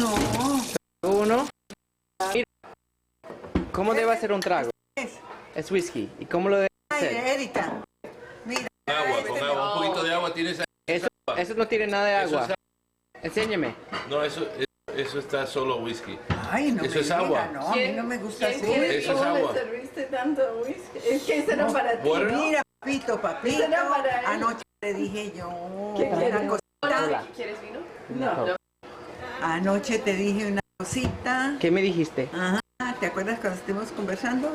No. Uno. Mira, ¿cómo debe hacer un trago? Es whisky. ¿Y cómo lo debe hacer? Erika. Mira. Agua, con agua, un poquito de agua tienes ahí. Eso no tiene nada de agua. Enséñame. No, eso está solo whisky. Ay, no eso me es diga, agua. No, a mí no me gusta así. Eso es agua. ¿Cómo le serviste tanto whisky? Es que eso era para ti. Bueno. Mira, papito, Eso era para él. anoche te dije yo ¿Qué una quieres? cosita. ¿Quieres vino? No. Anoche te dije una cosita. ¿Qué me dijiste? Ajá, ¿te acuerdas cuando estuvimos conversando?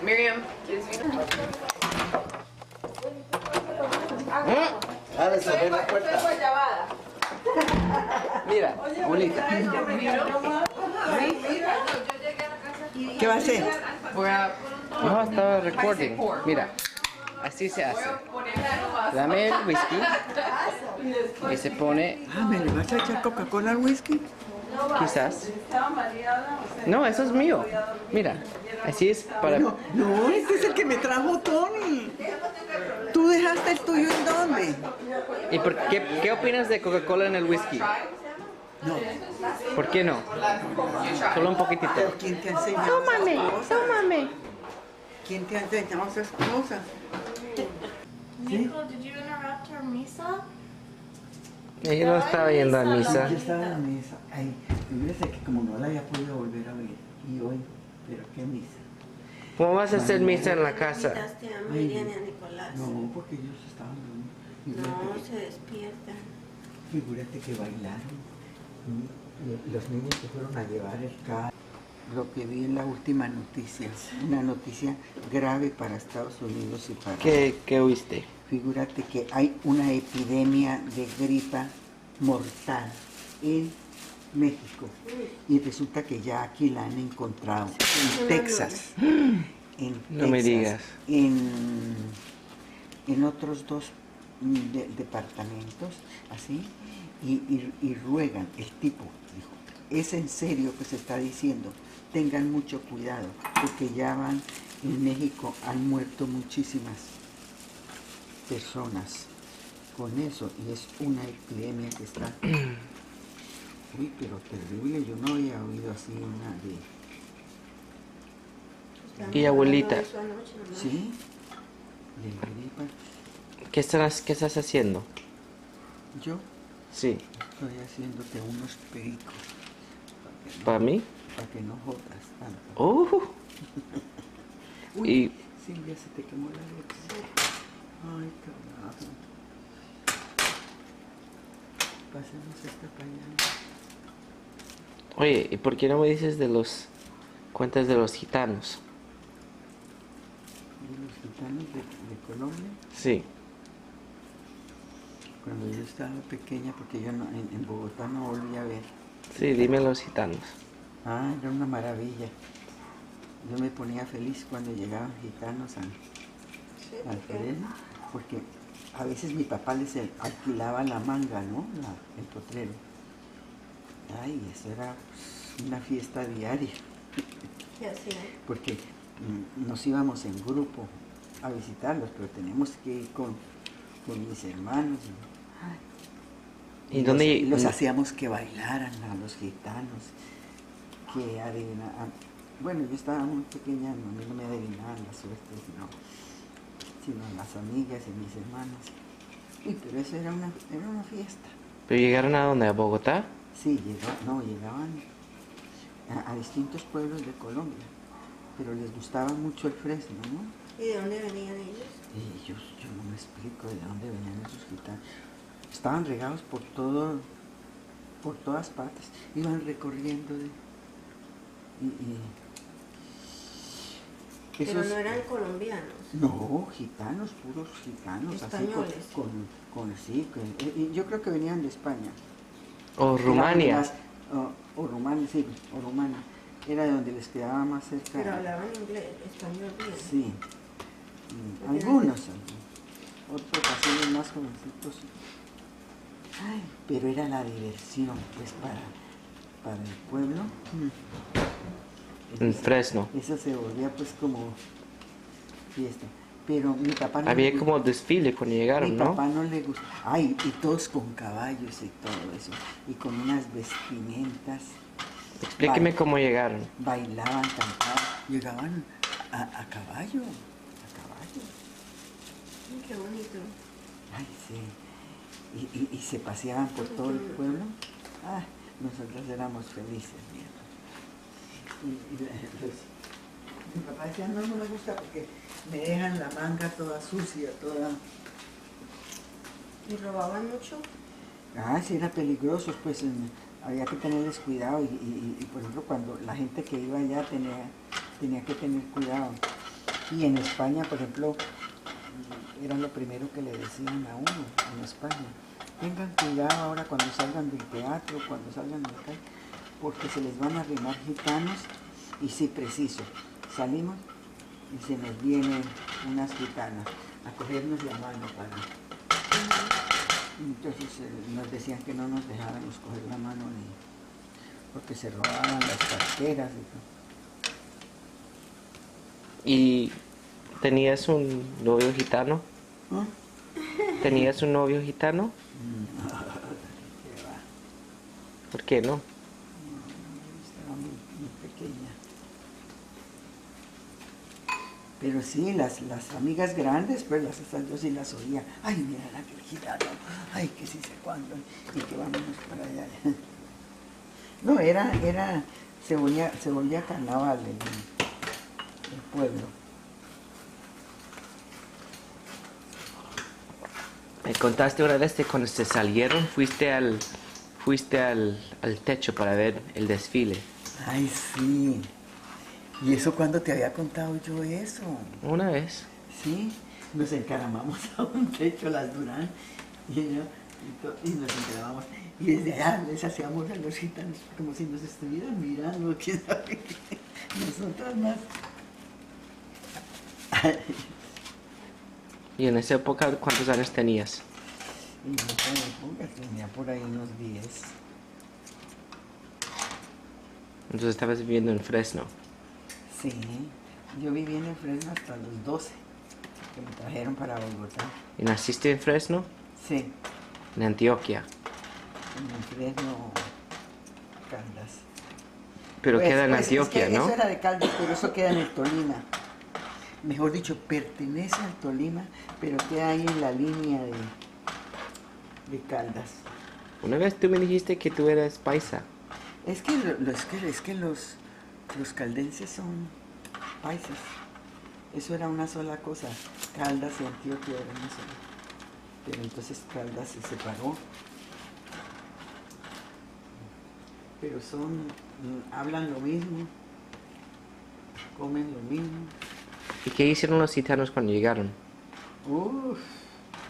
Miriam, ¿quieres vino? Mira, bonita. ¿Qué va a hacer? No, estaba recording. Mira, así se hace. Dame el whisky y se pone, Ah, ¿me le vas a echar Coca-Cola al whisky? quizás. No, eso es mío. Mira, así es para... No, este es el que me trajo Tony. ¿Tú dejaste el tuyo en dónde? ¿Y qué opinas de Coca-Cola en el whisky? No. ¿Por qué no? Solo un poquitito. ¿Pero quién te ha enseñado Tómame, esas cosas? tómame. ¿Quién te ha enseñado esas cosas? Nico, did you interrupt our misa? Ella no estaba yendo a misa. Yo estaba en misa. Ay, fíjese que como no la había podido volver a ver. Y hoy, pero qué misa. ¿Cómo vas a hacer misa en la casa? Invitaste a Miriam y a Nicolás. No, porque ellos estaban durmiendo. No, se despiertan. Figúrate que bailaron. Los niños se fueron a llevar el carro. Lo que vi en la última noticia, una noticia grave para Estados Unidos y para... ¿Qué oíste? Figúrate que hay una epidemia de gripa mortal en México y resulta que ya aquí la han encontrado en Texas. En No me digas. En otros dos departamentos, así, y ruegan, el tipo dijo, es en serio que se está diciendo, tengan mucho cuidado, porque ya van, en México han muerto muchísimas personas con eso, y es una epidemia que está, uy, pero terrible, yo no había oído así una de... ¿Y abuelita? ¿Sí? De gripa. ¿Qué estás haciendo? Yo Sí. estoy haciéndote unos pericos. ¿Para mí? Para que no jodas tanto. Uy, Y Silvia, se te quemó la leche. Ay, carajo. Pasemos esta pañal. oye, ¿y por qué no me dices de los cuentas de los gitanos? ¿De los gitanos de Colombia? Sí. Cuando yo estaba pequeña, porque yo no, en Bogotá no volví a ver. Sí, dime los gitanos. Ah, era una maravilla. Yo me ponía feliz cuando llegaban gitanos al terreno, porque a veces mi papá les alquilaba la manga, ¿no? El potrero. Ay, eso era pues, una fiesta diaria. ¿Qué hacían? Porque nos íbamos en grupo a visitarlos, pero tenemos que ir con mis hermanos. ¿Y dónde los hacíamos que bailaran a los gitanos, que adivinaran. Bueno, yo estaba muy pequeña, a mí no me adivinaban la suerte, sino las amigas y mis hermanas. Uy, pero eso era una fiesta. ¿Pero llegaron a dónde? ¿A Bogotá? Sí, llegaban a distintos pueblos de Colombia, pero les gustaba mucho el fresno, ¿no? ¿Y de dónde venían ellos? Y yo no me explico de dónde venían esos gitanos. Estaban regados por todas partes. Iban recorriendo Pero no eran colombianos. No, gitanos, puros gitanos. Españoles. Así yo creo que venían de España. ¿O Rumania? O Rumania, sí, o Rumania. Era de donde les quedaba más cerca. Pero hablaban inglés, español bien. Sí. Algunos. Otros así más jovencitos. Ay, pero era la diversión, pues, para el pueblo. En Fresno. Eso se volvía, pues, como fiesta. Pero mi papá no Había le como desfile cuando llegaron, mi ¿no? papá no le gusta. Ay, y todos con caballos y todo eso. Y con unas vestimentas. Explíqueme cómo llegaron. Bailaban, cantaban. Llegaban a caballo. A caballo. Qué bonito. Ay, sí. Y se paseaban por todo el pueblo. Ah, nosotros éramos felices, mira. Mi papá decía, no me gusta porque me dejan la manga toda sucia, toda... ¿Y robaban mucho? Ah, sí, era peligroso, pues había que tenerles cuidado y, por ejemplo, cuando la gente que iba allá tenía que tener cuidado. Y en España, por ejemplo, era lo primero que le decían a uno en España. Tengan cuidado ahora cuando salgan del teatro, cuando salgan de la calle, porque se les van a arrimar gitanos. Y sí, preciso, salimos y se nos vienen unas gitanas a cogernos la mano para... Entonces nos decían que no nos dejáramos coger la mano porque se robaban las carteras y todo. ¿Y tenías un novio gitano? ¿Ah? ¿Tenías un novio gitano? No, qué va. ¿Por qué no? Estaba muy pequeña. Pero sí, las amigas grandes, pues estas yo sí las oía. Ay, mira aquel gitano, ay, que sí sé cuándo, y que vámonos para allá. No, se volvía carnaval el pueblo. Me contaste una vez que cuando se salieron fuiste al techo para ver el desfile. Ay, sí. ¿Y eso cuándo te había contado yo eso? Una vez. Sí, nos encaramamos a un techo, las Durán, y nos encaramamos. Y desde allá les hacíamos a los gitanos como si nos estuvieran mirando, quién sabe qué. Nosotros más. ¿Y en esa época cuántos años tenías? Y en esa época tenía por ahí unos 10. Entonces estabas viviendo en Fresno. Sí, yo viví en el Fresno hasta los 12, que me trajeron para Bogotá. ¿Y naciste en Fresno? Sí, En Antioquia. en el Fresno Caldas. Pero Pues, queda en pues, Antioquia, es que ¿no? Eso era de Caldas, pero eso queda en el Tolima. Mejor dicho, pertenece al Tolima, pero queda ahí en la línea de Caldas. Una vez tú me dijiste que tú eras paisa. Es que, los caldenses son paisas. Eso era una sola cosa. Caldas y Antioquia era una sola. Pero entonces Caldas se separó. Pero hablan lo mismo, comen lo mismo. ¿Y qué hicieron los gitanos cuando llegaron? Uf,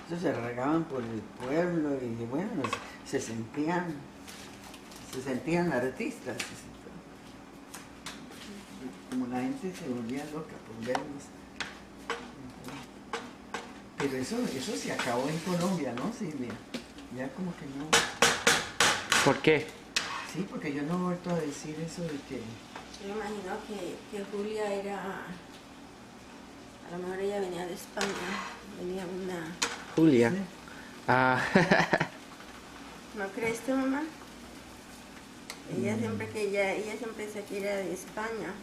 ellos se regaban por el pueblo y bueno, se sentían artistas. Como la gente se volvía loca por verlos. Pero eso se acabó en Colombia, ¿no, Silvia? Ya como que no. ¿Por qué? Sí, porque yo no he vuelto a decir eso de que... Yo me imagino que Julia era... A lo mejor ella venía de España. Venía una... Julia. Sí. Ah, ¿No crees tú, mamá? Ella siempre decía que era de España.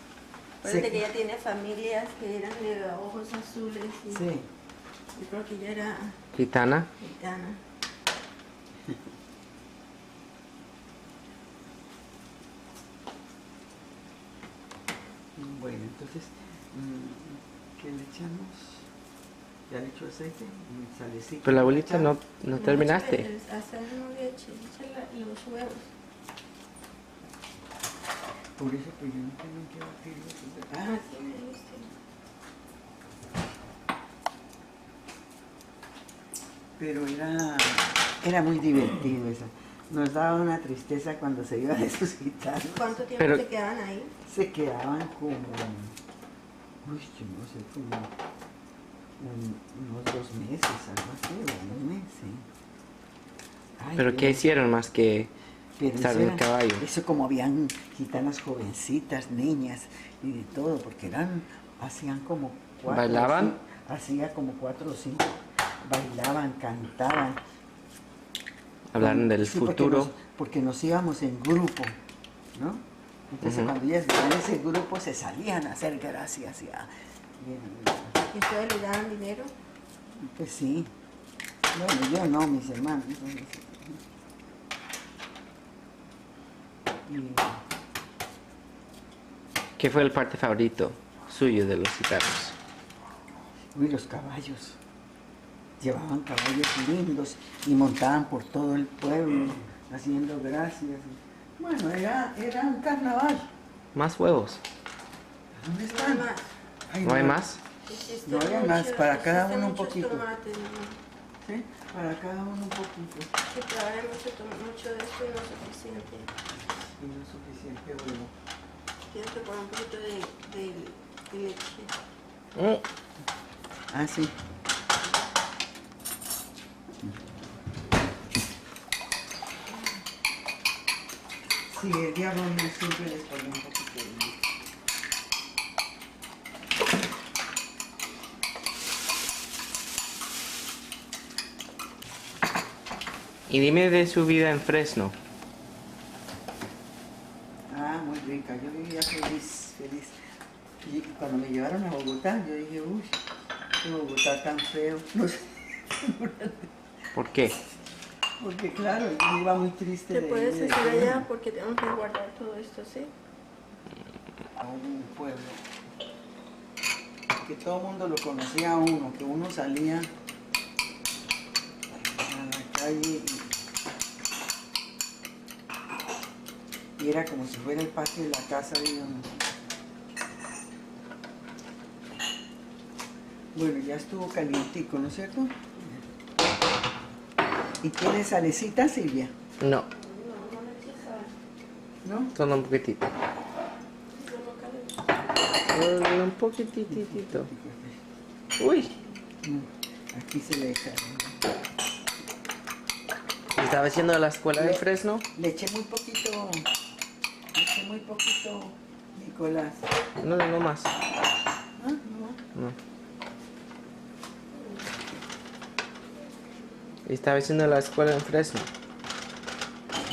Acuérdate que ella tiene familias que eran de ojos azules. Y Sí. yo creo que ella era gitana. gitana. Bueno, entonces, ¿qué le echamos? Ya le echo aceite y salecita. Pero la abuelita no terminaste. Hacer leche, échale los huevos. Por eso, pues yo no tengo que batirlo. Ah, Así me gusta. pero era muy divertido eso. Nos daba una tristeza cuando se iban esos gitanos. ¿Cuánto tiempo Pero- se quedaban ahí? Se quedaban como, uy, yo no sé, como unos 2 meses, algo así, o un mes, sí. Ay, ¿Pero qué hicieron más que Pero estar eso en el era- caballo? Eso como habían gitanas jovencitas, niñas y de todo, porque hacían como 4 ¿Bailaban? hacía como 4 o 5, bailaban, cantaban. Hablaron del Sí, futuro. porque nos íbamos en grupo, ¿no? Entonces cuando ellas en ese grupo se salían a hacer gracias. Y ¿Y ustedes le daban dinero? pues sí. Bueno, yo no, mis hermanos. ¿Qué fue el parte favorito suyo de los gitanos? Uy, los caballos. Llevaban caballos lindos y montaban por todo el pueblo haciendo gracias. Bueno, era un carnaval. ¿Más huevos? ¿Dónde están? Más. Ay, ¿No hay más? Hiciste No había mucho- más, para cada hiciste uno un muchos poquito. tomates, ¿no? ¿Sí? Para cada uno un poquito. Sí, pero ahora hay mucho de esto y no es suficiente. Y no es suficiente huevo. Tienes que poner un poquito de leche. Mm. Ah, sí. Sí, el diablo no siempre les pone un poquito de leche. Y dime de su vida en Fresno. Ah, muy rica. Yo vivía feliz, feliz. Y cuando me llevaron a Bogotá, yo dije, uy, qué Bogotá tan feo. No sé. ¿Por qué? Porque claro, yo iba muy triste. Te de puedes ir de hacer pueblo allá porque tengo que guardar todo esto, ¿sí? a un pueblo. Que todo el mundo lo conocía a uno, que uno salía a la calle y era como si fuera el patio de la casa de uno. Bueno, ya estuvo calientico, ¿no es cierto? ¿Y tiene salecita, Silvia? No, ¿No? solo un poquitito. Solo un poquititito. Uy, No, aquí se le echa. ¿estaba haciendo la escuela de Fresno? Le eché muy poquito, Nicolás. No más. ¿Ah? No. No. Estaba haciendo la escuela en Fresno.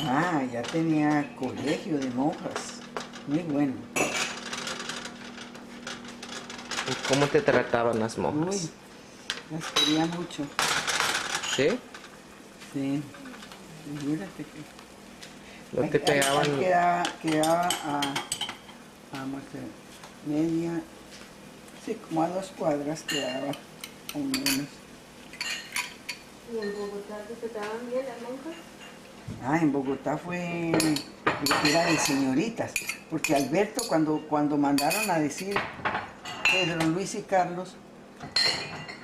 Ah, ya tenía colegio de monjas. Muy bueno. ¿Y cómo te trataban las Uy, monjas? las quería mucho. ¿Sí? Sí. Figúrate que... ¿No te pegaban? Quedaba vamos a ver, media... Sí, como a 2 cuadras quedaba, o menos. ¿Y en Bogotá te trataban bien las monjas? Ah, en Bogotá fue... era de señoritas. Porque Alberto, cuando mandaron a decir Pedro, Luis y Carlos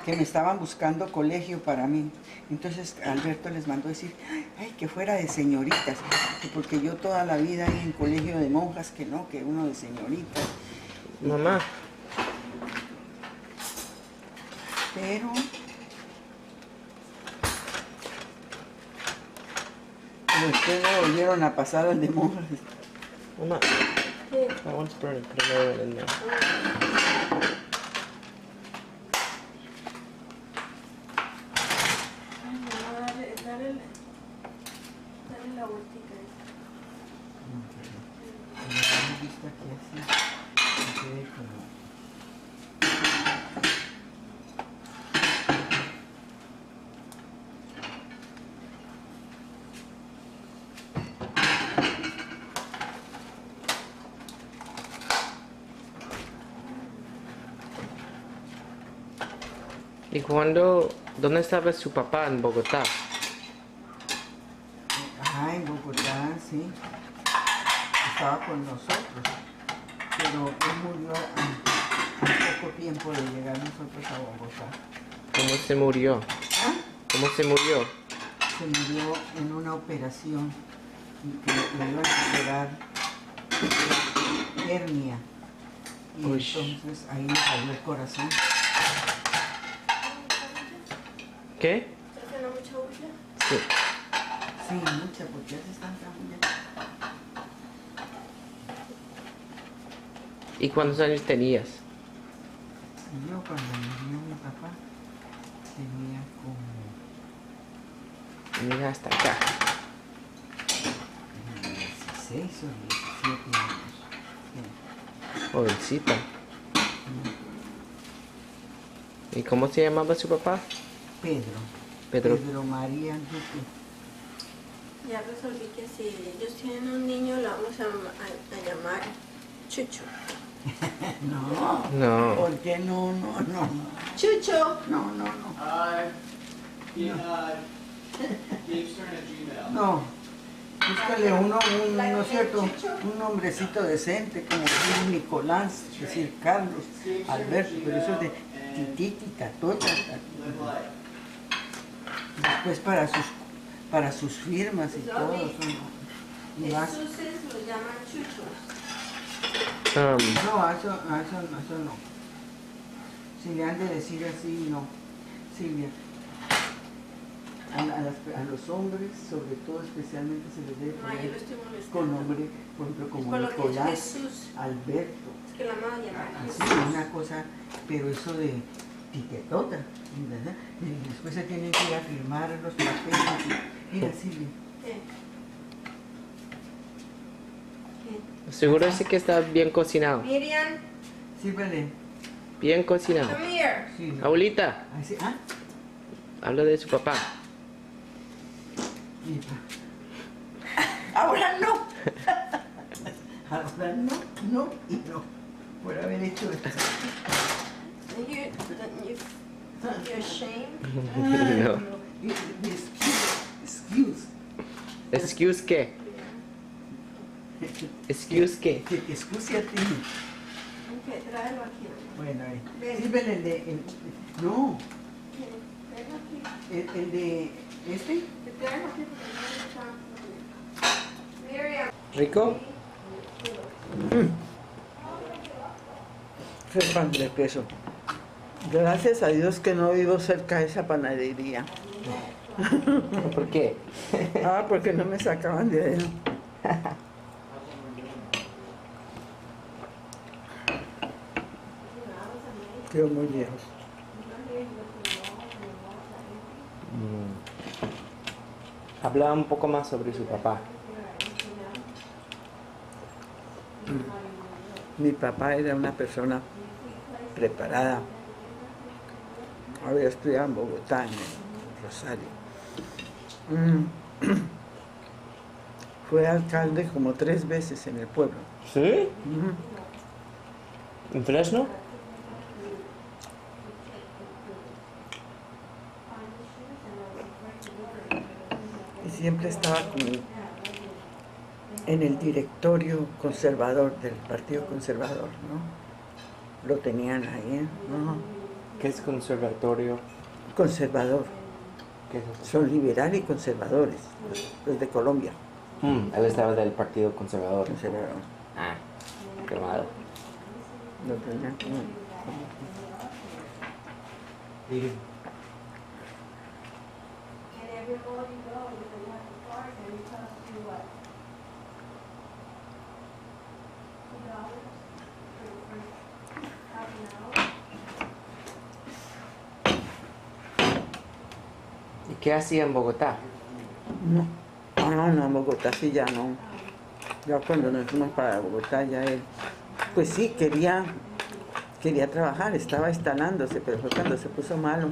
que me estaban buscando colegio para mí. Entonces Alberto les mandó decir, ay, que fuera de señoritas, que porque yo toda la vida ahí en colegio de monjas, que no, que uno de señoritas. Mamá, Pero después me volvieron a pasar al de monjas. mamá. That one's burning. Put another one in there. Ay, no, dale la vueltita. He visto aquí así, me quedé como... ¿Y dónde estaba su papá en Bogotá? Ajá, en Bogotá, sí. Estaba con nosotros. Pero él murió a poco tiempo de llegar nosotros a Bogotá. ¿Cómo se murió? ¿Ah? ¿Cómo se murió? Se murió en una operación que le iban a operar la hernia. Y Uy. entonces ahí le falló el corazón. ¿Qué? ¿Estás haciendo mucha bulla? Sí. Sí, mucha, porque hace tanta bulla. ¿Y cuántos años tenías? Y yo cuando murió mi papá papá tenía como Mira hasta acá. 16 o 17 años. Jovencita. ¿Y cómo se llamaba su papá? Pedro. Pedro. Pedro María Duque. Ya resolví que si ellos tienen un niño, lo vamos a llamar Chucho. No. No. ¿Por qué no? ¡Chucho! No. No. Búscale uno, ¿no es cierto? Un nombrecito decente, como decir Nicolás, decir Carlos, Alberto, pero eso de Tititi, Tatoya. Después para sus firmas y todo. Y vas. Jesús lo llaman chuchos. Um, No, a eso no. Si le han de decir así, no. Silvia. A los hombres, sobre todo, especialmente, se les debe No, yo poner lo estoy molestando. con nombre, por ejemplo, Es como por lo que es Nicolás, Jesús. Alberto. Es que la mamá llama Así, Jesús. una cosa, pero eso de tiquetota, ¿verdad? Y después se tienen que ir a firmar los papeles. Mira, Silvia. ¿Qué? seguro sí que está bien cocinado. Miriam, Sírvele. Bien cocinado. come here. Sí. Abuelita, Así, habla de su papá. y ahora no. Ahora no y no. Por haber hecho esto. You're ashamed? No. Excuse. Excuse qué? Excuse qué? Que te excuse a ti. Ok, tráelo aquí. Bueno, Ven. sírvele no, Tráelo aquí. el de este. Te traigo aquí porque no está. Miriam. ¿Rico? Pan de queso. Gracias a Dios que no vivo cerca de esa panadería. ¿Por qué? Porque no me sacaban de ahí. Quedo muy lejos. Habla un poco más sobre su papá. Mi papá era una persona preparada. Había estudiado en Bogotá, en el Rosario. Fue alcalde como 3 veces en el pueblo. ¿Sí? ¿En Fresno? Y siempre estaba como en el directorio conservador del Partido Conservador, ¿no? Lo tenían ahí, ¿no? ¿Qué es conservatorio? Conservador. ¿Qué es eso? Son liberales y conservadores, los de Colombia. Él estaba del Partido Conservador. Conservador. Ah, qué malo. Lo tenían como... ¿Y qué hacía en Bogotá? No, en Bogotá sí ya no. Ya cuando nos fuimos para Bogotá ya él, pues sí, quería trabajar, estaba instalándose, pero fue cuando se puso malo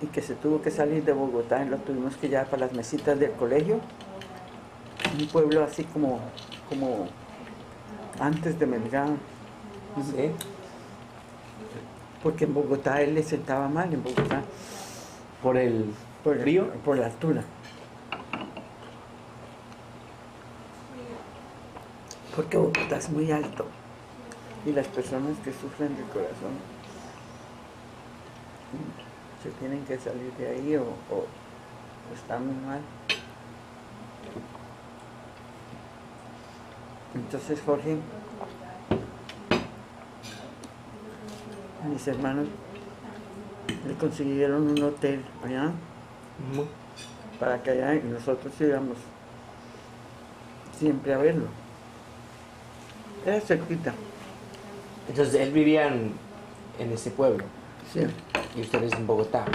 y que se tuvo que salir de Bogotá y lo tuvimos que llevar para las mesitas del colegio. Un pueblo así como antes de Melgar, Sí. porque en Bogotá él le sentaba mal, en Bogotá, ¿Por el frío? por la altura. Porque Bogotá es muy alto y las personas que sufren del corazón se tienen que salir de ahí o están muy mal. Entonces Jorge, mis hermanos le consiguieron un hotel allá para que allá y nosotros íbamos siempre a verlo. Era cerquita. Entonces él vivía en ese pueblo. Sí. Y ustedes en Bogotá.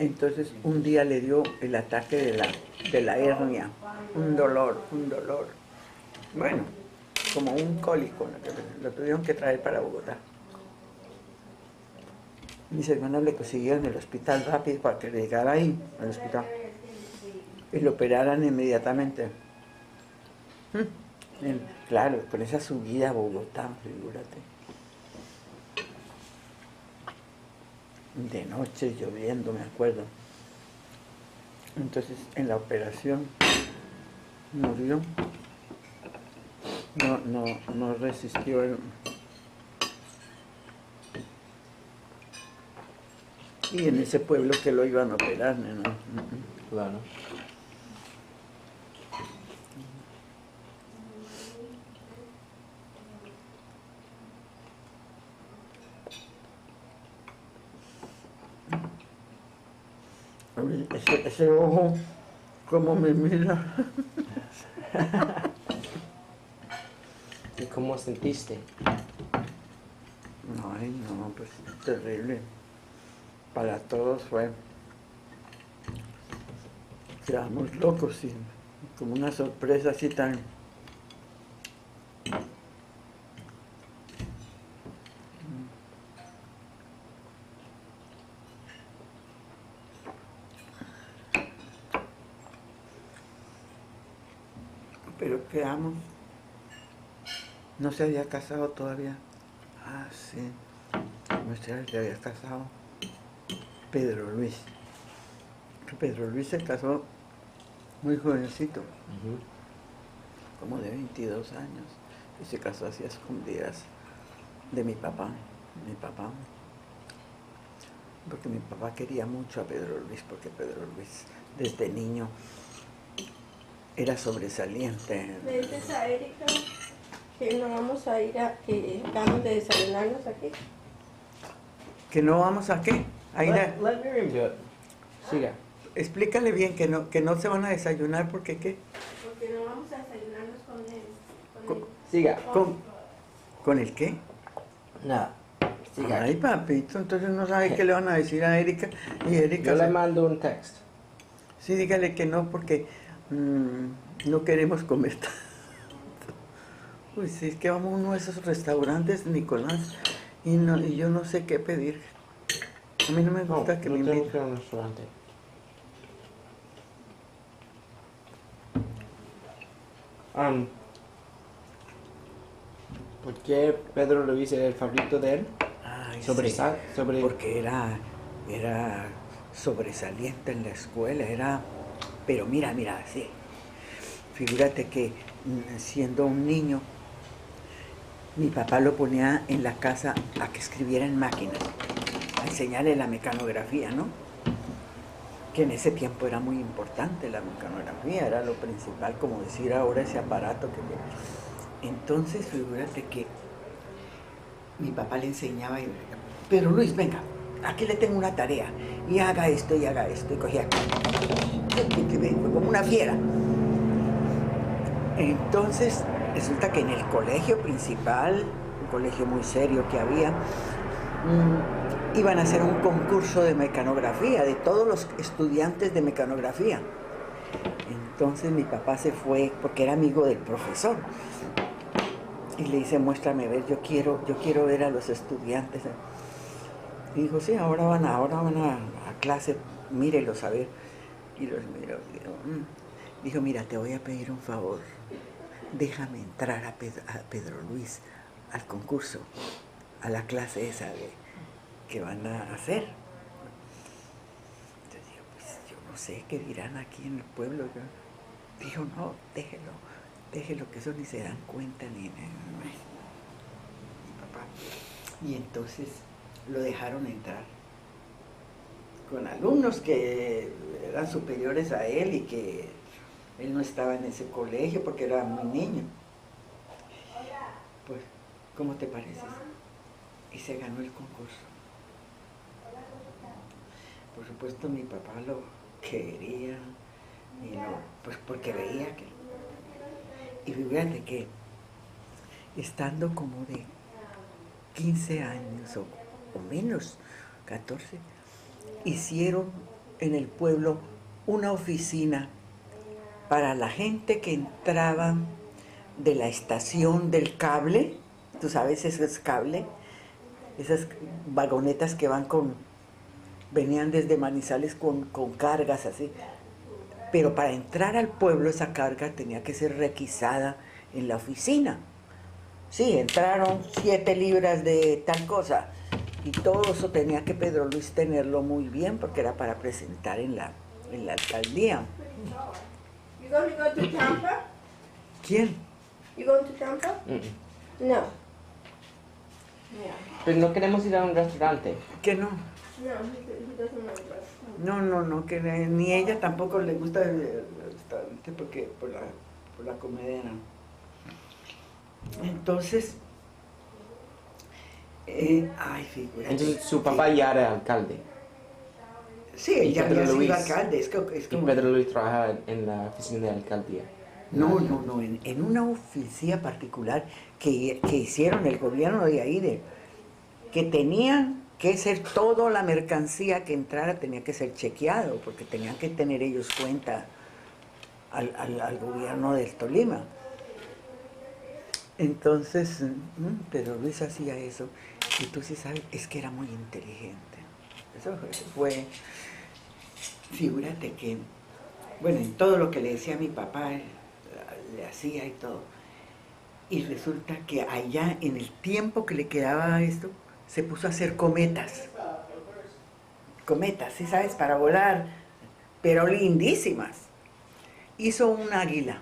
Entonces un día le dio el ataque de la hernia, un dolor. Bueno, como un cólico, lo tuvieron que traer para Bogotá. Mis hermanas le consiguieron el hospital rápido para que le llegara ahí, al hospital, y lo operaran inmediatamente. Claro, con esa subida a Bogotá, figúrate. De noche, lloviendo, me acuerdo. Entonces, en la operación, murió. No resistió el... Y en ese pueblo que lo iban a operar, ¿no? Claro. Ese ojo, cómo me mira. ¿Y cómo sentiste? Ay, no, pues terrible. Para todos fue. Quedamos locos, sí. Como una sorpresa así tan... Pero quedamos. No se había casado todavía. Ah, sí. Nuestra se había casado. Pedro Luis. Pedro Luis se casó muy jovencito, como de 22 años. Y se casó así a escondidas de mi papá. Porque mi papá quería mucho a Pedro Luis, porque Pedro Luis desde niño era sobresaliente. Le dices a Erika que no vamos a ir a, que vamos de desayunarnos aquí. ¿Que no vamos a qué? A ir a... Let Miriam do it. Siga. Explícale bien que no se van a desayunar, porque ¿qué? Porque no vamos a desayunarnos con él. Siga. ¿Con el qué? Nada. Siga. Ay, papito, entonces no sabe qué le van a decir a Erika. Y Erika... Yo le mando un texto. Sí, dígale que no, porque no queremos comer tanto. Pues sí, es que vamos a uno de esos restaurantes, Nicolás, y yo no sé qué pedir. A mí no me gusta que me tenemos inviten. que ir a un restaurante. ¿Por qué Pedro Luis era el favorito de él? Ay, Sobre sí, porque era sobresaliente en la escuela, pero mira, sí. Figúrate que siendo un niño, mi papá lo ponía en la casa a que escribiera en máquinas, a enseñarle la mecanografía, ¿no? Que en ese tiempo era muy importante la mecanografía, era lo principal, como decir ahora ese aparato que... Entonces, figúrate que mi papá le enseñaba y... Pero Luis, venga, aquí le tengo una tarea, y haga esto, y cogía... Fue como una fiera. Entonces, resulta que en el colegio principal, un colegio muy serio que había, iban a hacer un concurso de mecanografía, de todos los estudiantes de mecanografía. Entonces mi papá se fue, porque era amigo del profesor, y le dice, muéstrame, ver, yo quiero ver a los estudiantes. Y dijo, sí, ahora van a clase, mírelos a ver. Y los miró, dijo, mira, te voy a pedir un favor, déjame entrar a Pedro Luis al concurso, a la clase esa que van a hacer. Entonces digo, pues yo no sé qué dirán aquí en el pueblo. Dijo, no, déjelo que eso ni se dan cuenta ni mi papá. Y entonces lo dejaron entrar con alumnos que eran superiores a él y que él no estaba en ese colegio porque era muy niño. Pues, ¿cómo te parece? Y se ganó el concurso. Por supuesto mi papá lo quería, y pues porque veía que... Y fíjate que estando como de 15 años o menos, 14, hicieron en el pueblo una oficina para la gente que entraba de la estación del cable. Tú sabes, eso es cable, esas vagonetas que venían desde Manizales con cargas así. Pero para entrar al pueblo esa carga tenía que ser requisada en la oficina. Sí, entraron 7 libras de tal cosa. Y todo eso tenía que Pedro Luis tenerlo muy bien porque era para presentar en la alcaldía. You going to go to Tampa? ¿Quién? You going to Tampa? No. Yeah. Pero no queremos ir a un restaurante. Que no. No, he doesn't like that. No, que ni ella tampoco le gusta el restaurante porque por la comedera. Entonces, fíjate. Entonces su papá ya era alcalde. Sí, y ella Pedro había sido Luis. alcalde. Es Y como, Pedro Luis trabaja en la oficina de alcaldía. no, en una oficina particular que hicieron el gobierno de ahí, que tenían que ser toda la mercancía que entrara tenía que ser chequeado, porque tenían que tener ellos cuenta al gobierno del Tolima. Entonces, Pedro Luis hacía eso, y tú sí sabes, es que era muy inteligente. Eso fue, figúrate que, bueno, en todo lo que le decía a mi papá, le hacía y todo. Y resulta que allá, en el tiempo que le quedaba esto, se puso a hacer cometas. Cometas, ¿sí sabes? Para volar, pero lindísimas. Hizo un águila.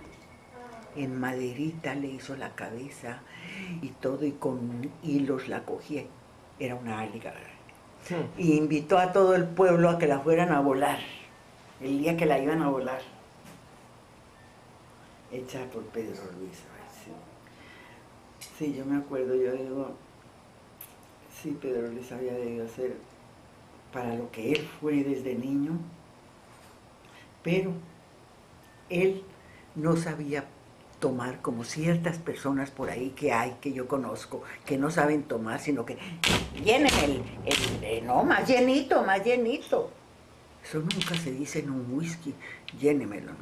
En maderita le hizo la cabeza y todo, y con hilos la cogía. Era una águila. Y invitó a todo el pueblo a que la fueran a volar, el día que la iban a volar. Hecha por Pedro Luis. Sí, yo me acuerdo, yo digo, sí, Pedro Luis había debido hacer para lo que él fue desde niño, pero él no sabía tomar como ciertas personas por ahí que yo conozco, que no saben tomar, sino que llenen no, más llenito, más llenito. Eso nunca se dice en un whisky, llénemelo, ¿no?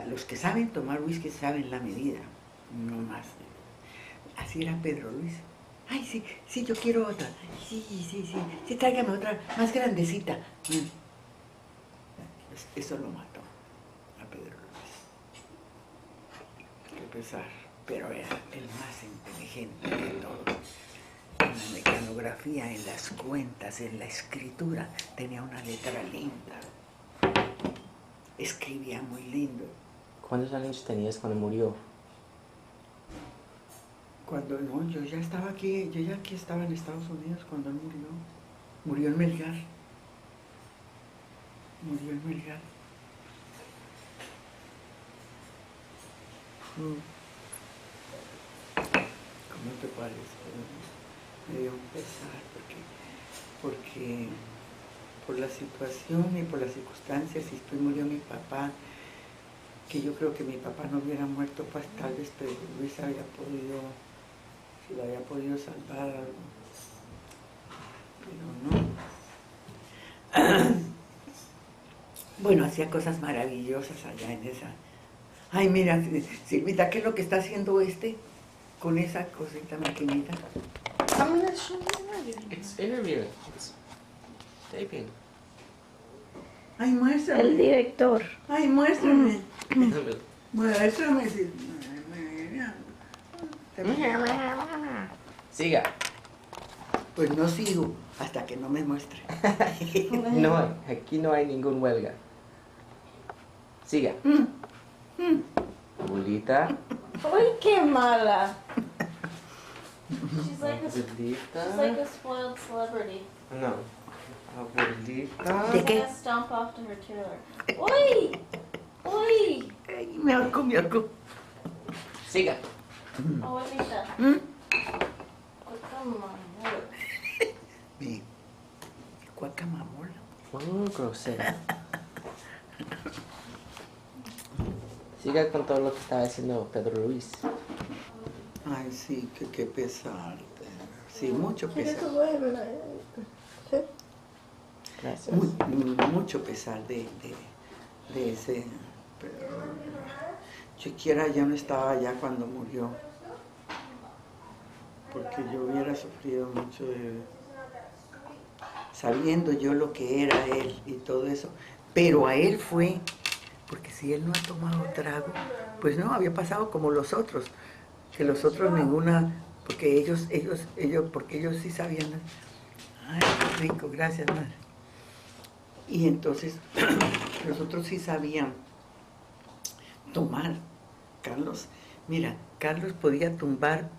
Los que saben tomar whisky saben la medida, no más. Así era Pedro Luis. Ay, sí, yo quiero otra. Sí, tráigame otra más grandecita. Eso lo mató a Pedro Luis. Qué pesar, pero era el más inteligente de todos. En la mecanografía, en las cuentas, en la escritura, tenía una letra linda. Escribía muy lindo. ¿Cuántos años tenías cuando murió? Cuando no, yo ya aquí estaba en Estados Unidos cuando él murió. Murió en Melgar. ¿Cómo te parece? Me dio un pesar porque por la situación y por las circunstancias, y después murió mi papá, que yo creo que mi papá no hubiera muerto, pues tal vez Pedro Luis lo había podido salvar algo, pero no. Bueno, hacía cosas maravillosas allá en esa. Ay, mira, Silvita, ¿qué es lo que está haciendo con esa cosita maquinita? It's interview. It's taping. Ay, muéstrame. El director. Ay, muéstrame. Muéstrame, Siga. Pues no sigo hasta que no me muestre. No, aquí no hay ningún huelga. Siga. Abuelita. ¡Uy, qué mala! She's like Abuelita. a spoiled celebrity. No. Abuelita. ¿De She's qué? gonna stomp off to her trailer. Uy! Uy! Ay, me ahorco. Siga. Abuelita. Come on. Mi guacamamola. Grosera. Siga con todo lo que estaba haciendo Pedro Luis. Ay, sí, qué pesar. Sí, mucho ¿Quieres pesar. tu huevo? ¿Sí? Gracias. Mucho pesar de ese. Pero Chiquiera ya no estaba allá cuando murió. Porque yo hubiera sufrido mucho sabiendo yo lo que era él y todo eso. Pero a él fue, porque si él no ha tomado trago, pues no, había pasado como los otros, que los otros ninguna, porque porque ellos sí sabían. Ay, qué rico, gracias, madre. Y entonces, los otros sí sabían tomar. Carlos, mira, Carlos podía tumbar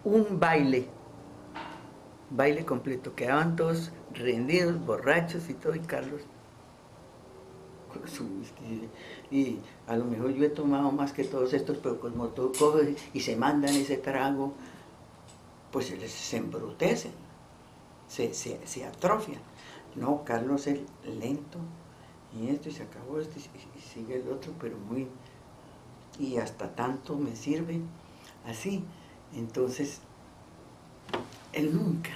un baile completo, quedaban todos rendidos, borrachos y todo, y Carlos con su whisky, y a lo mejor yo he tomado más que todos estos, pero como tú coges y se mandan ese trago, pues se embrutecen, se atrofian. No, Carlos es lento, y esto, y se acabó esto, y sigue el otro, pero muy, y hasta tanto me sirve, así. Entonces, él nunca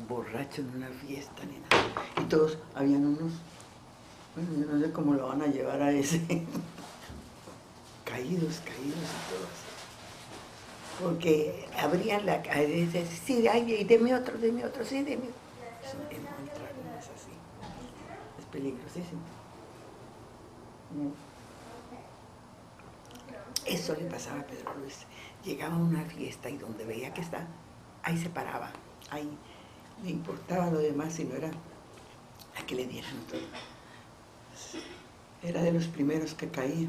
borracho en una fiesta ni nada. Y todos, habían unos, bueno, yo no sé cómo lo van a llevar a ese, caídos y todos. Porque abrían la cara y decían, sí, ay, deme otro, sí, deme otro. Eso en trago no es así. Es peligrosísimo. Eso le pasaba a Pedro Luis. Llegaba a una fiesta y donde veía que está, ahí se paraba, ahí le importaba lo demás, sino era a que le dieran todo. Era de los primeros que caía.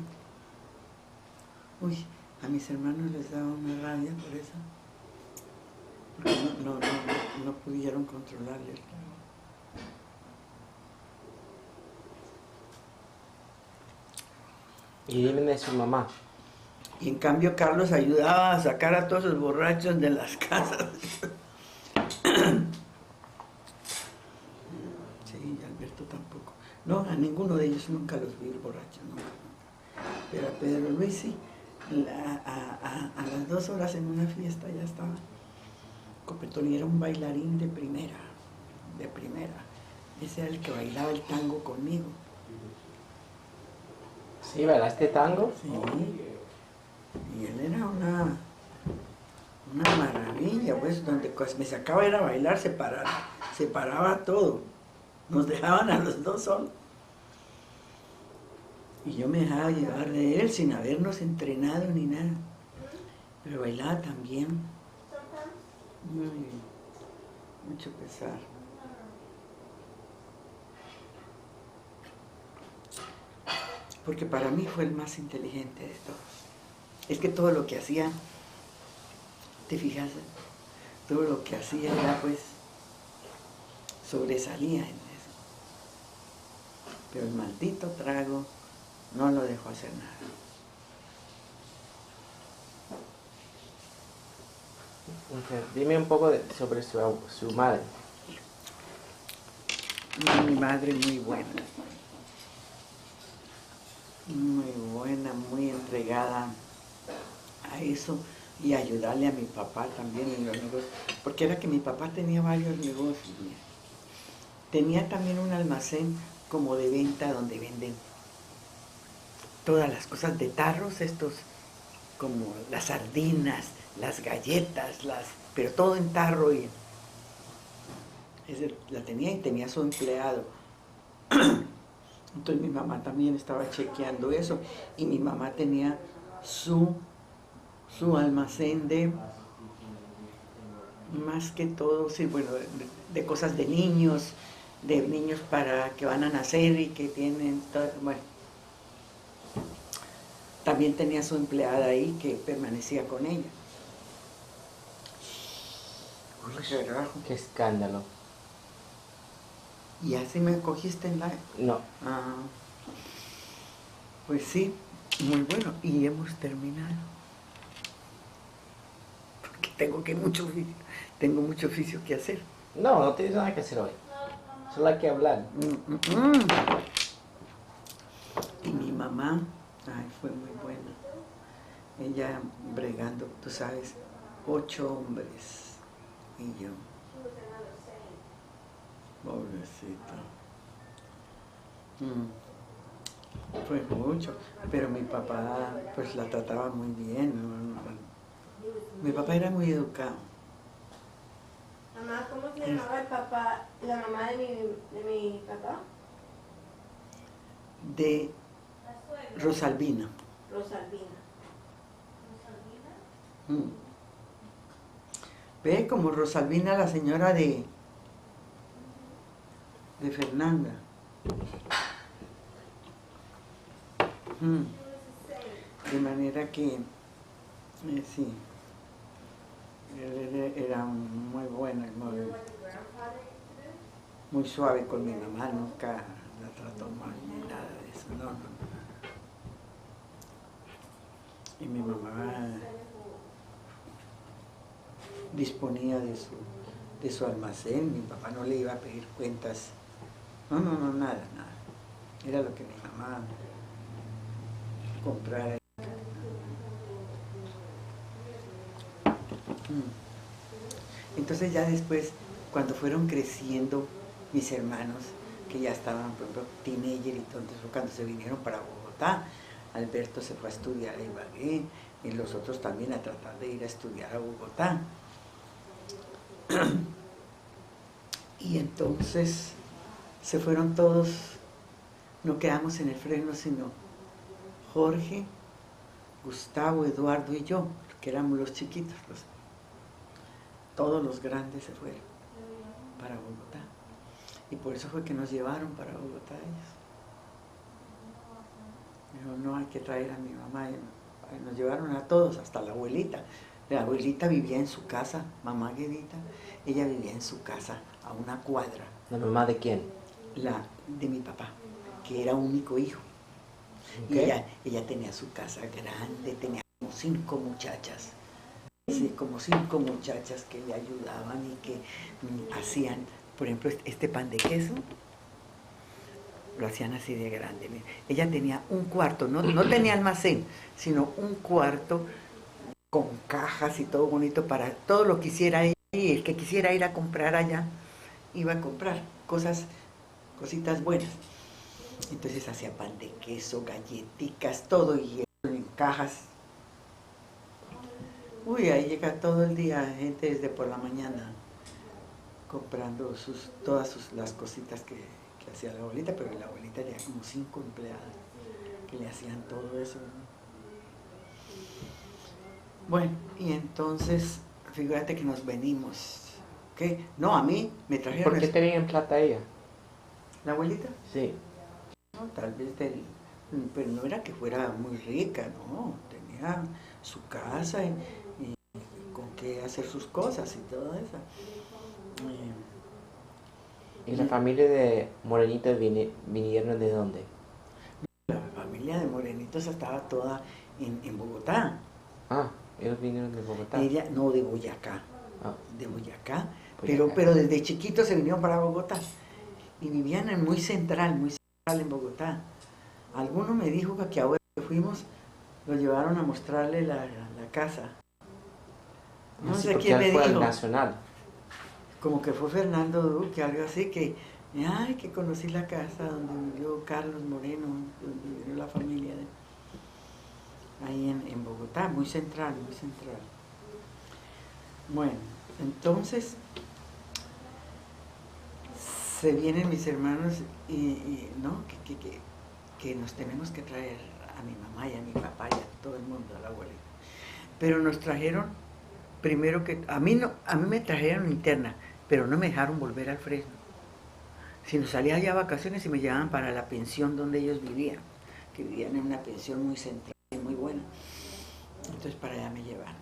Uy, a mis hermanos les daba una rabia por eso, porque no pudieron controlarle el trago. Y dime de su mamá. Y en cambio Carlos ayudaba a sacar a todos los borrachos de las casas. Sí, y Alberto tampoco. No, a ninguno de ellos nunca los vi borrachos, nunca. Pero a Pedro Luis sí, a las 2 horas en una fiesta ya estaba copetón, y era un bailarín de primera. Ese era el que bailaba el tango conmigo. ¿Sí, bailaste tango? Sí. Y él era una maravilla, pues, donde me sacaba a ir a bailar, se paraba todo. Nos dejaban a los dos solos. Y yo me dejaba llevar de él sin habernos entrenado ni nada. Pero bailaba también. Mucho pesar. Porque para mí fue el más inteligente de todos. Es que todo lo que hacía, te fijas, todo lo que hacía era, pues, sobresalía en eso. Pero el maldito trago no lo dejó hacer nada. Dime un poco sobre su madre. Mi madre muy buena, muy entregada a eso, y ayudarle a mi papá también en los negocios, porque era que mi papá tenía varios negocios. Mira. Tenía también un almacén como de venta donde venden todas las cosas de tarros, estos como las sardinas, las galletas, pero todo en tarro, y la tenía, y tenía su empleado. Entonces mi mamá también estaba chequeando eso, y mi mamá tenía su almacén de, más que todo, sí, bueno, de cosas de niños para que van a nacer y que tienen todo, bueno. También tenía su empleada ahí que permanecía con ella. Uy, carajo. Qué escándalo. ¿Y así me cogiste en la...? No. Ah, pues sí, muy bueno. Y hemos terminado. Porque tengo mucho oficio que hacer. No tienes nada que hacer hoy. Solo hay que hablar. Y mi mamá, ay, fue muy buena. Ella bregando, tú sabes, 8 hombres y yo. Pobrecito. Fue mucho, pero mi papá pues la trataba muy bien. Mi papá era muy educado. Mamá, ¿cómo se llamaba el papá, la mamá de mi papá? De Rosalvina. Rosalvina. Ve como Rosalvina, la señora de Fernanda. De manera que sí, él era muy bueno, muy suave con mi mamá, nunca la trató mal ni nada de eso, no. Y mi mamá disponía de su almacén, mi papá no le iba a pedir cuentas, no, nada. Era lo que mi mamá comprara. Entonces ya después, cuando fueron creciendo mis hermanos, que ya estaban, por ejemplo, teenager y todo, entonces cuando se vinieron para Bogotá, Alberto se fue a estudiar a Ibagué, y los otros también a tratar de ir a estudiar a Bogotá. Y entonces se fueron todos, no quedamos en el Fresno, sino Jorge, Gustavo, Eduardo y yo, que éramos los chiquitos, todos los grandes se fueron para Bogotá. Y por eso fue que nos llevaron para Bogotá ellos. Dijo, no, hay que traer a mi mamá. Y nos llevaron a todos, hasta la abuelita. La abuelita vivía en su casa, mamá Guedita, ella vivía en su casa, a una cuadra. ¿La mamá de quién? La de mi papá, que era único hijo. Okay. Y ella tenía su casa grande, tenía como 5 muchachas. Sí, como 5 muchachas que le ayudaban y que hacían, por ejemplo, este pan de queso, lo hacían así de grande. Ella tenía un cuarto, no tenía almacén, sino un cuarto con cajas y todo bonito para todo lo que quisiera ir, y el que quisiera ir a comprar allá, iba a comprar cositas buenas. Entonces hacía pan de queso, galletitas, todo, y en cajas. Uy, ahí llega todo el día gente desde por la mañana comprando todas las cositas que hacía la abuelita, pero la abuelita tenía como 5 empleadas que le hacían todo eso, ¿no? Bueno, y entonces, fíjate que nos venimos. ¿Qué? No, a mí me trajeron... ¿Por qué tenían plata ella? ¿La abuelita? Sí. No, tal vez pero no era que fuera muy rica, no, tenía su casa y con qué hacer sus cosas y todo eso. ¿Y la familia de Morenitos vinieron de dónde? La familia de Morenitos estaba toda en Bogotá. Ah, ellos vinieron de Bogotá. Ella, no, de Boyacá. Ah. De Boyacá. Boyacá. Pero desde chiquitos se vinieron para Bogotá. Y vivían muy central en Bogotá. Alguno me dijo que ahora que fuimos, lo llevaron a mostrarle la casa. No sí, sé quién le fue dijo. Al Nacional. Como que fue Fernando Duque, algo así, que conocí la casa donde vivió Carlos Moreno, donde vivió la familia ahí en Bogotá, muy central. Bueno, entonces se vienen mis hermanos y no, que nos tenemos que traer a mi mamá y a mi papá y a todo el mundo, a la abuelita. Pero nos trajeron, primero que, a mí me trajeron interna, pero no me dejaron volver al Fresno. Si nos salía allá a vacaciones y me llevaban para la pensión donde ellos vivían, que vivían en una pensión muy central y muy buena. Entonces para allá me llevaban.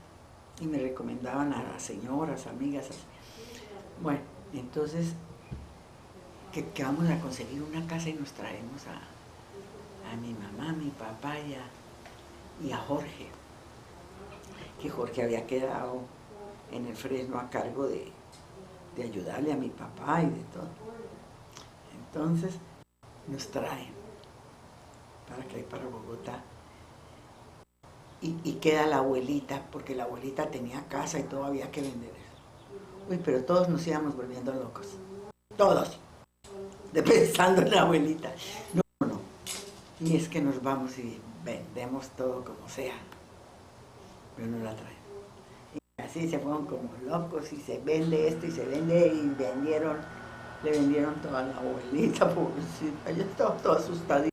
Y me recomendaban a las señoras, amigas, así. Bueno, entonces que vamos a conseguir una casa y nos traemos a mi mamá, a mi papá y a Jorge. Que Jorge había quedado en el Fresno a cargo de ayudarle a mi papá y de todo. Entonces nos traen para Bogotá. y queda la abuelita, porque la abuelita tenía casa y todo había que vender eso. Uy, pero todos nos íbamos volviendo locos. Todos. De pensando en la abuelita. No, no. Y es que nos vamos y vendemos todo como sea. Pero no la traen. Y así se fueron como locos y se vende esto y se vende y le vendieron toda la abuelita, pobrecita. Ella estaba toda asustadita,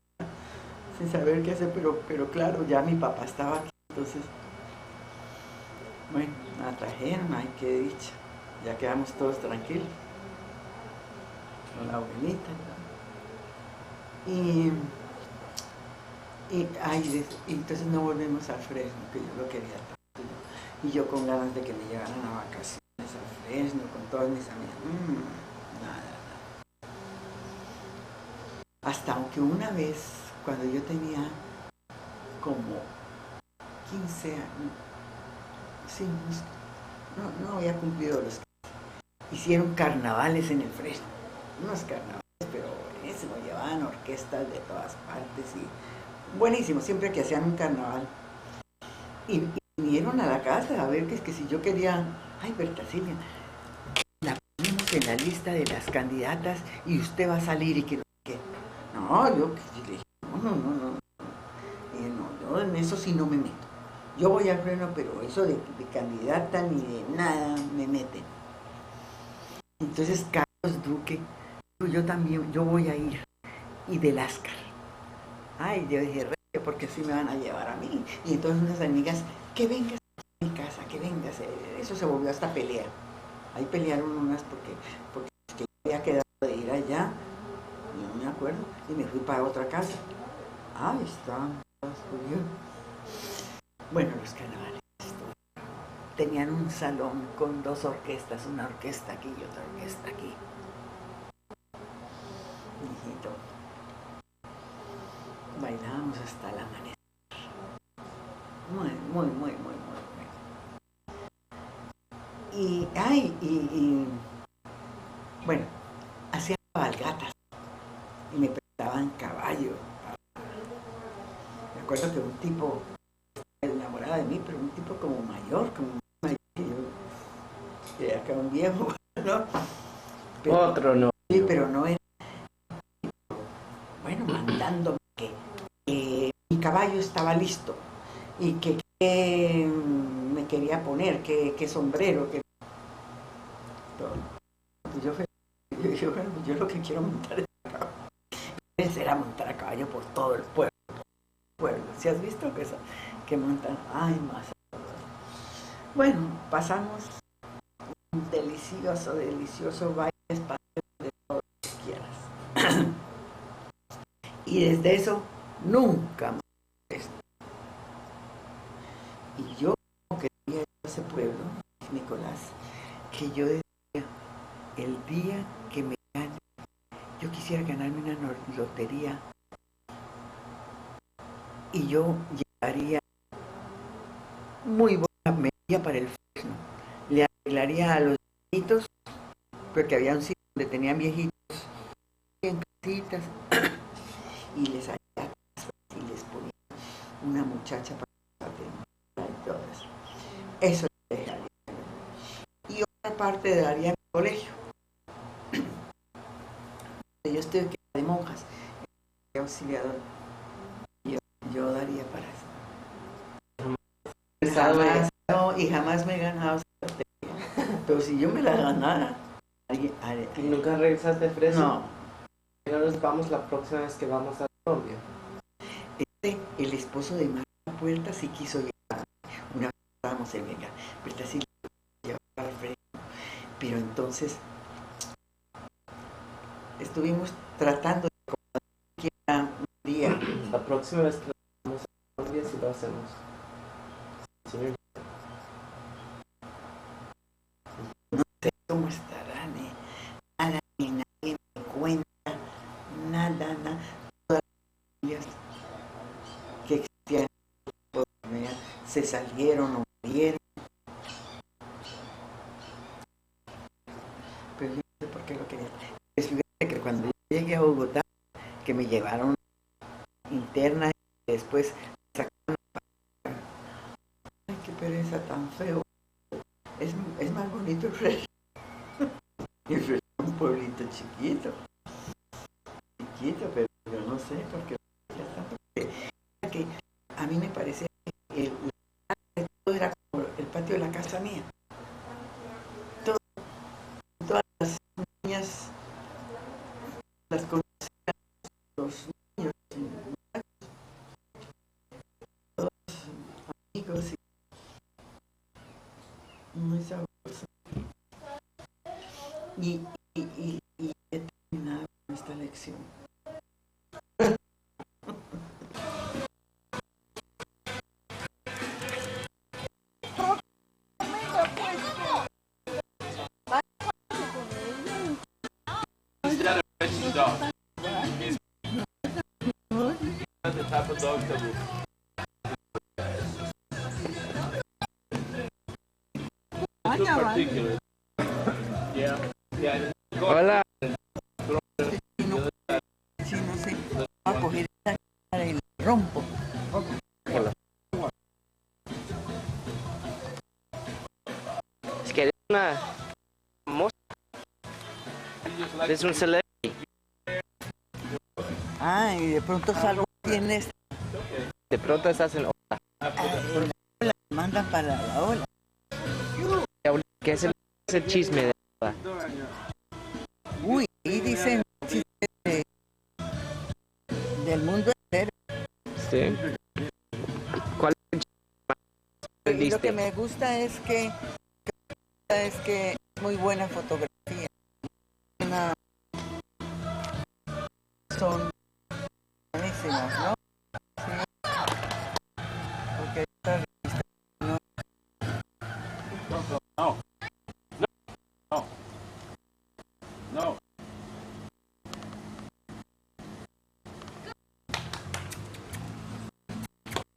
sin saber qué hacer, pero claro, ya mi papá estaba aquí, entonces, bueno, la trajeron, ay, qué dicha. Ya quedamos todos tranquilos con la abuelita, ¿no? Y entonces no volvemos al Fresno, que yo lo quería tanto. Y yo con ganas de que me llevaran a vacaciones al Fresno con todas mis amigas. Nada. Hasta aunque una vez, cuando yo tenía como 15 años, sí, no había cumplido los 15, hicieron carnavales en el Fresno, unos carnavales, pero buenísimo, llevaban orquestas de todas partes y buenísimo, siempre que hacían un carnaval. Y vinieron a la casa a ver que si yo quería, ay, Berta Silvia, la ponemos en la lista de las candidatas y usted va a salir y que no sé qué. No, yo le dije, no. Yo en eso sí no me meto. Yo voy al Fresno, pero eso de candidata ni de nada me meten. Entonces Carlos Duque, yo también, yo voy a ir. Y del Lascar. Ay, yo dije, porque así me van a llevar a mí. Y entonces unas amigas, que vengas a mi casa, que vengas. Eso se volvió hasta pelea. Ahí pelearon unas porque yo había quedado de ir allá, no me acuerdo, y me fui para otra casa. Ahí está, bien. Bueno, los carnavales tenían un salón con dos orquestas, una orquesta aquí y otra orquesta aquí. Hijito, bailábamos hasta el amanecer. Muy. Y bueno, hacían cabalgatas y me prestaban caballo. Me acuerdo que un tipo enamorado de mí, pero un tipo como mayor que yo, que acá un viejo, ¿no? Pero, Otro no. Sí, pero no era, bueno, mandándome que mi caballo estaba listo y que me quería poner, que sombrero, que todo. Pues yo lo que quiero montar es a caballo. Era montar a caballo por todo el pueblo. ¿Sí has visto que montan? Ay, más. Bueno, pasamos un delicioso baile de todo lo que quieras. Y desde eso, nunca más. Y yo quería ir a ese pueblo, Nicolás, que yo decía, el día que me gane, yo quisiera ganarme una lotería y yo llevaría muy buena medida para el Fresno. Le arreglaría a los viejitos, porque había un sitio donde tenían viejitos en casitas, y les haría casas y les ponía una muchacha para atender y todo eso. Eso le dejaría. Y otra parte daría mi colegio. Yo estoy aquí de monjas, auxiliador. Yo daría para eso. Jamás me he ganado esa lotería. Pero si yo me la ganara, ¿Y nunca regresaste de Fresno? No. No nos vamos la próxima vez que vamos a Colombia. El esposo de María Puerta sí quiso llevar. Una vez estábamos en Vega, Puerta sí llevaba al Fresno. Pero entonces estuvimos tratando de que un día. La próxima vez que vamos a Colombia sí lo hacemos. Señor. No sé cómo estarán, nada, ni nadie me cuenta, nada. Todas las familias que existían se salieron o murieron. Pero yo no sé por qué lo quería. Es que cuando yo llegué a Bogotá, que me llevaron interna y después sacaron está tan feo. Es más bonito el Fresno. El Fresno es un pueblito chiquito, pero yo no sé por qué que a mí me parece que todo era como el patio de la casa mía. Todas las niñas las conocían, los niños, todos amigos, y muy sabroso. Y he terminado con esta lección. At the type of dog that will. It's so particular. Yeah. Yeah. Hola. Si no sé, voy a coger esta cara y la rompo. Es que eres una famosa. Eres un celebrity. Ah, y de pronto salgo tienes De pronto estás en la mandan para la ola. ¿Qué es el chisme de Ola? Uy, y dicen chistes del mundo entero. Sí. ¿Cuál es el chisme más que Y lo que viste? me gusta es que es muy buena fotografía. Son buenísimas, ¿no? Sí. Porque esta revista no. No.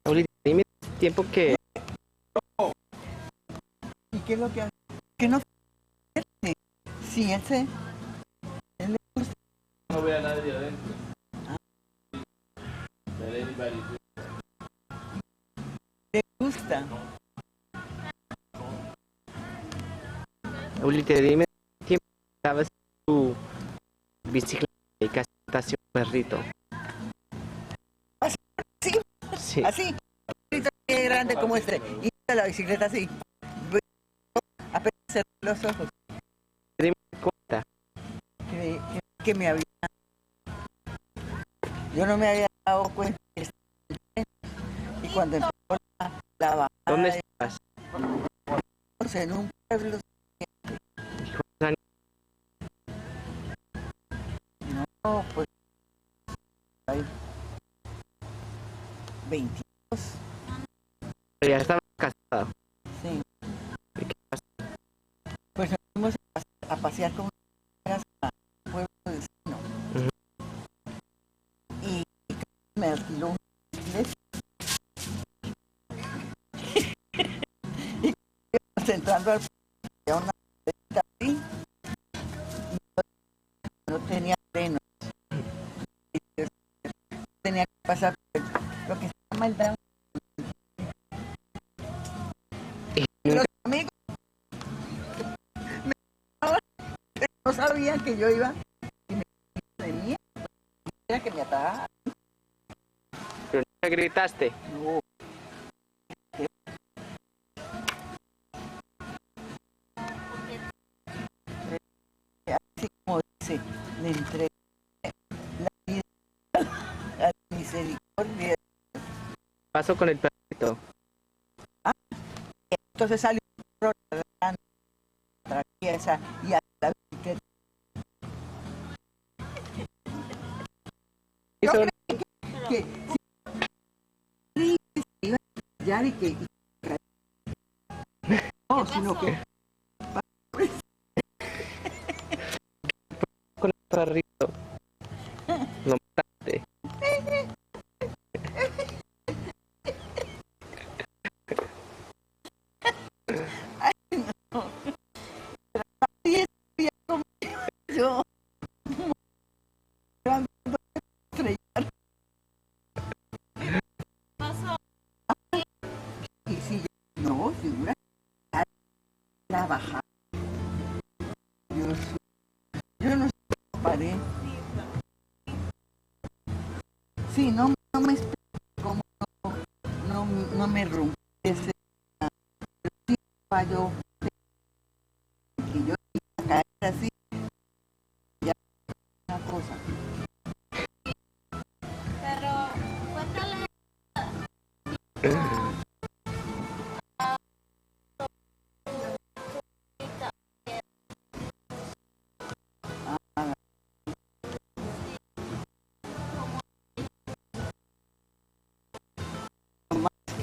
Ahorita, dime el tiempo que ¿Y qué es lo que hace? Que no sí, él le gusta. No ve a nadie adentro. Let anybody do. Le gusta. ahorita dime el tiempo que estabas en tu bicicleta y casi mataste a un perrito. Sí, Sí. así. Ahorita es grande como este. Y la bicicleta así. Apenas cerré los ojos. Dime cuenta. Que me había. Yo no me había dado cuenta que estaba en el tren. Y cuando empezó la bajada, ¿Dónde estabas? en un pueblo. No, pues. Hay 22. Ya estaba casado. Sí. ¿Y qué pasó? Pues nos fuimos a pasear con unas amigas al pueblo vecino. Ujú. Y me alquiló un bicicleta. Y íbamos entrando al pueblo, había una bicicleta así. Y no tenía frenos. Y yo tenía que pasar por lo que se llama el down. Y los amigos no sabían que yo iba y me venía, era que me ataba. Pero nunca gritaste. No. Así como dice, le entregué la vida a la misericordia. ¿Qué pasó con el perrito? Entonces salió un perro traviesa y a la bicicleta. Yo Eso- creí que sí, iba a callar y que no, sino que con el perrito. Lo mataste. nadie sabía cómo yo estrellar. Y si yo, no, figura. a bajar. Yo no sé cómo paré. Sí, no me explico cómo no me rompí ese. Sí, falló. Que yo iba a caer así. Ya, una cosa. Pero, cuéntale.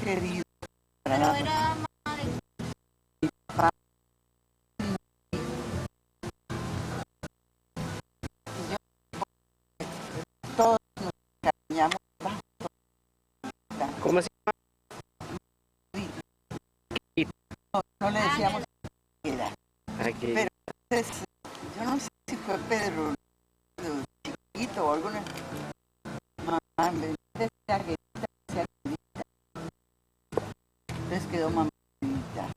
Querido. Pero era madre. Todos nos cariñamos. ¿Cómo se No le decíamos que era. llama? Aquí. Pero entonces, yo no sé si fue Pedro chiquito o alguna. Mamá, en vez de decir Arguerita, decía Arguerita. Entonces quedó mamita.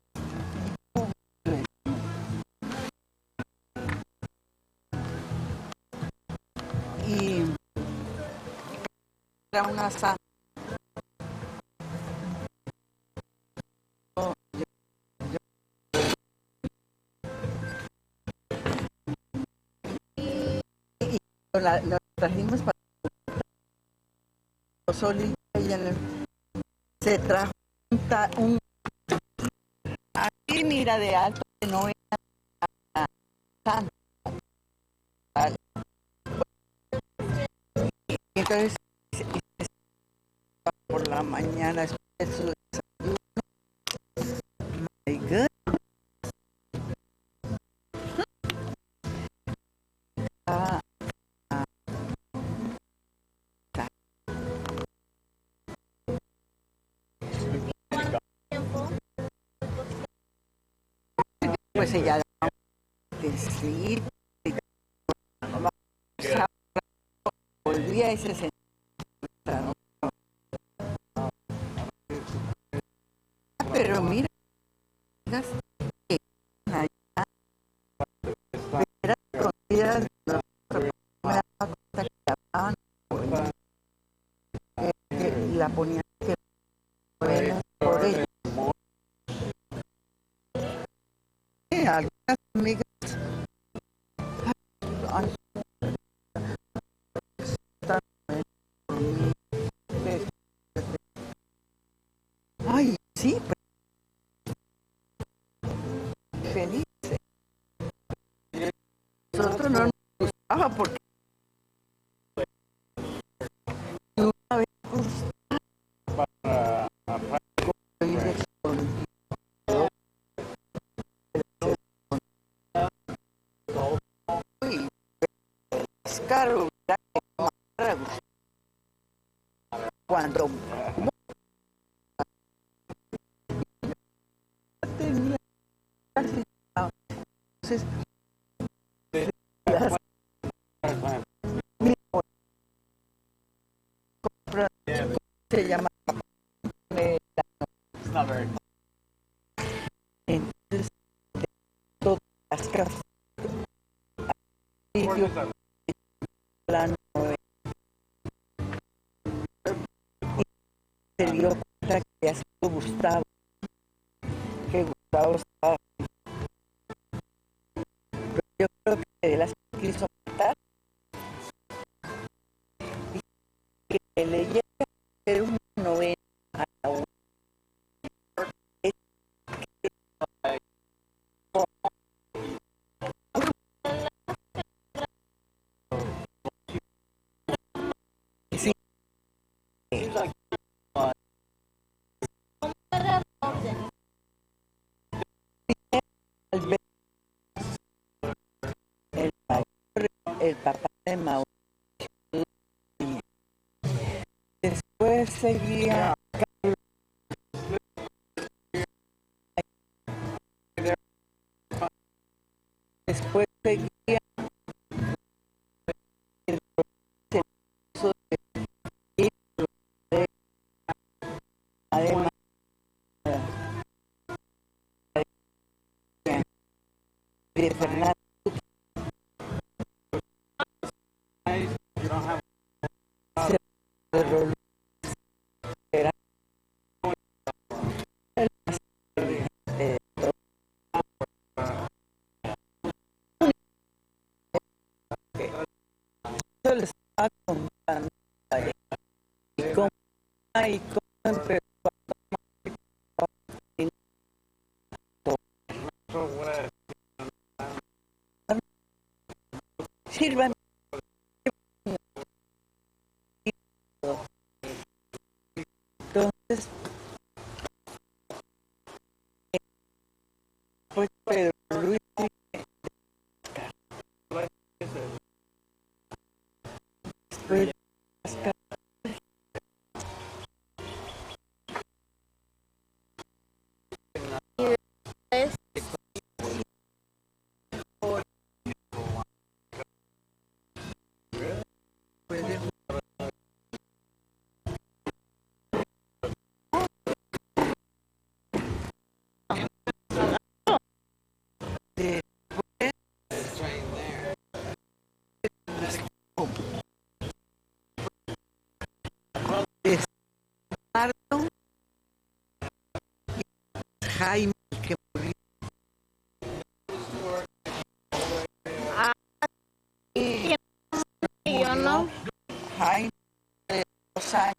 Y era una santa. La trajimos para solita y se trajo un aquí mira de alto que no era tanto. Y entonces por la mañana después de su desayuno, my God. Pues ella que sí, volvía y se sentaba. Pero mira, que allá era escondidas, no me daba cuenta que hablaban, que la ponían que buena por ella. Algunas amigas ay, sí, feliz. Nosotros no nos gustaba porque una vez caro cuando tenía casi entonces se llama entonces todas las casas la 9 y se dio cuenta que ha sido Gustavo, que Gustavo estaba, pero yo creo que él las quiso matar y que le llega a hacer una novena a la una. Sí. El papá de Mauricio. Después seguía después seguía el proceso de además Fernando. Yo les estaba contando y cómo empezó sirvan. Entonces, pues Pedro Luis después Jaime, que murió. Yo no. Jaime de 2 años.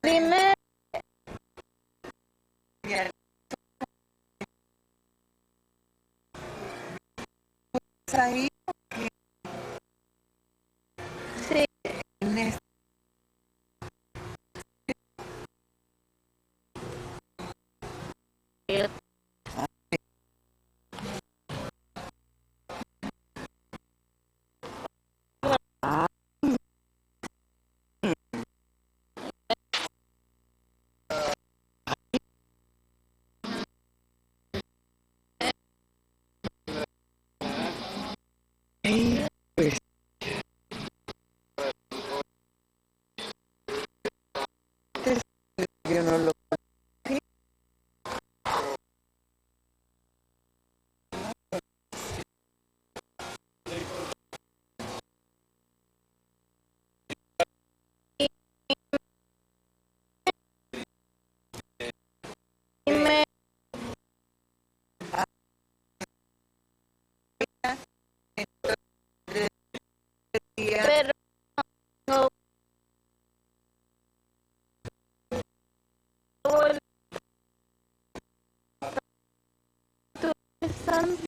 Primero, ahí sí. en este son?